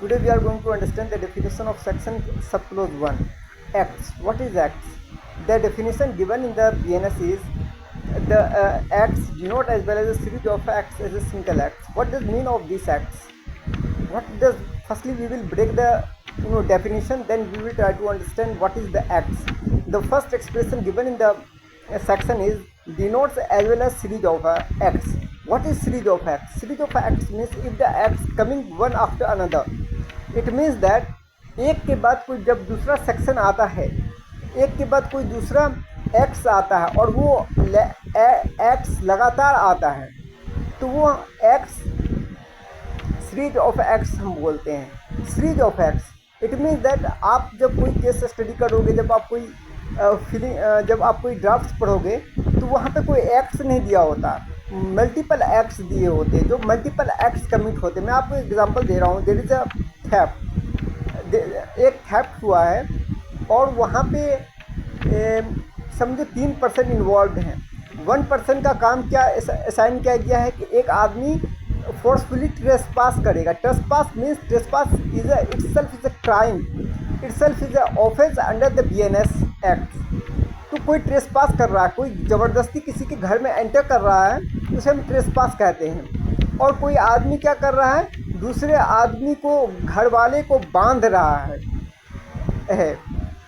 Today we are going to understand the definition of section subclause 1. Acts. What is acts? The definition given in the BNS is the acts denote as well as a series of acts as a single act. What does mean of these acts? Firstly we will break the definition, then we will try to understand what is the acts. The first expression given in the section is denotes as well as series of acts. What is series of acts? Series of acts means if the acts coming one after another. It means that एक के बाद कोई जब दूसरा section आता है, एक के बाद कोई दूसरा एक्ट्स आता है और वो एक्ट्स लगातार आता है, तो वो एक्ट्स सीरीज ऑफ एक्ट्स हम बोलते हैं. Series of acts it means that आप जब कोई केस स्टडी करोगे, जब आप कोई ड्राफ्ट पढ़ोगे, तो वहाँ पे कोई एक्ट्स नहीं दिया होता, मल्टीपल एक्ट्स दिए होते हैं, जो मल्टीपल एक्ट्स कमिट होते हैं. मैं आपको एग्जांपल दे रहा हूँ. There is a theft. एक थेफ्ट हुआ है और वहाँ पे समझो 3 पर्सन इन्वॉल्व हैं. 1 पर्सन का काम क्या असाइन किया गया है कि एक आदमी फोर्सफुली ट्रेसपास करेगा. Trespass means trespass is itself is a crime, itself is a offence under the BNS act. तो कोई ट्रेसपास कर रहा है, कोई ज़बरदस्ती किसी के घर में एंटर कर रहा है, उसे हम ट्रेसपास कहते हैं. और कोई आदमी क्या कर रहा है, दूसरे आदमी को, घर वाले को बांध रहा है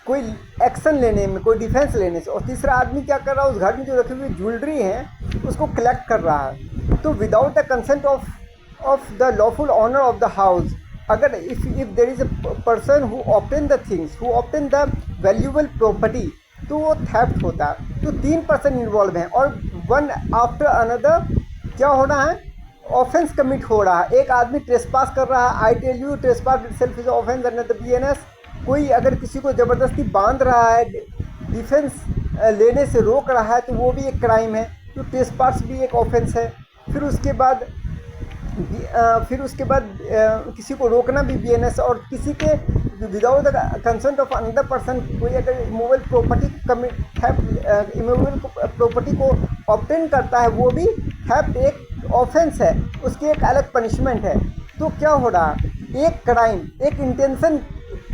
कोई एक्शन लेने में, कोई डिफेंस लेने से. और तीसरा आदमी क्या कर रहा है, उस घर में जो रखी हुई ज्वेलरी है उसको कलेक्ट कर रहा है. तो without the consent of the lawful owner of the house, अगर if there is a person who obtain the things, who obtain the valuable property, तो वो थेफ्ट होता है. तो 3 पर्सन इन्वॉल्व हैं और वन आफ्टर अनदर क्या हो रहा है, ऑफेंस कमिट हो रहा है. एक आदमी ट्रेसपास कर रहा है. I tell you trespass itself is offence under the BNS. कोई अगर किसी को ज़बरदस्ती बांध रहा है, डिफेंस लेने से रोक रहा है, तो वो भी एक क्राइम है. तो ट्रेसपास भी एक ऑफेंस है. फिर उसके बाद किसी को रोकना भी BNS. और किसी के without the consent of another person, कोई अगर इमूवेबल प्रॉपर्टी को ऑब्टेन करता है, वो भी थेफ्ट एक ऑफेंस है, उसकी एक अलग पनिशमेंट है. तो क्या हो रहा है, एक क्राइम, एक इंटेंशन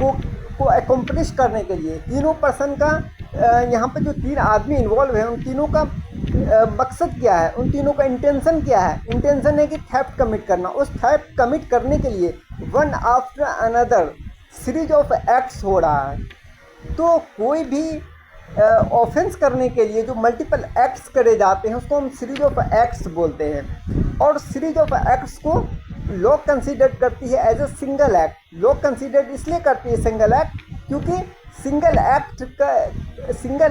को अकम्प्लिश करने के लिए तीनों पर्सन का, यहाँ पे जो 3 आदमी इन्वॉल्व हैं, उन तीनों का मकसद क्या है, उन तीनों का इंटेंशन क्या है. इंटेंशन है कि थेफ्ट कमिट करना. उस थेफ्ट कमिट करने के लिए one after another series of acts हो रहा है. तो कोई भी ऑफेंस करने के लिए जो मल्टीपल एक्ट्स करे जाते हैं, उसको हम सीरीज ऑफ एक्ट्स बोलते हैं. और सीरीज ऑफ एक्ट्स को लॉ कंसीडर करती है as a single act. Law consider इसलिए करती है सिंगल एक्ट, क्योंकि सिंगल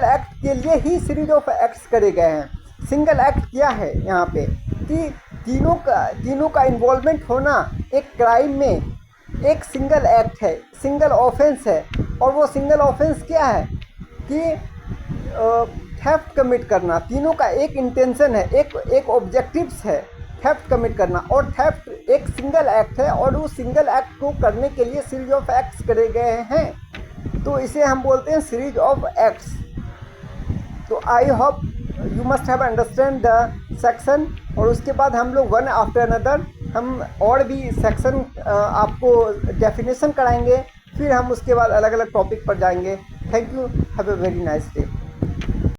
एक्ट के लिए ही सीरीज ऑफ एक्ट्स करे गए हैं. सिंगल एक्ट क्या है यहाँ पे, कि तीनों का इन्वॉल्वमेंट होना एक क्राइम में एक सिंगल एक्ट है, सिंगल ऑफेंस है. और वो सिंगल ऑफेंस क्या है कि थेफ्ट कमिट करना. तीनों का एक इंटेंशन है, एक ऑब्जेक्टिव्स है थेफ्ट कमिट करना. और थेफ्ट एक सिंगल एक्ट है और उस सिंगल एक्ट को करने के लिए सीरीज ऑफ एक्ट्स करे गए हैं. तो इसे हम बोलते हैं सीरीज ऑफ एक्ट्स. तो I hope you must have understand the section. और उसके बाद हम लोग वन आफ्टर अनदर हम और भी सेक्शन आपको डेफिनेशन कराएंगे. फिर हम उसके बाद अलग अलग टॉपिक पर जाएंगे. Thank you. Have a very nice day.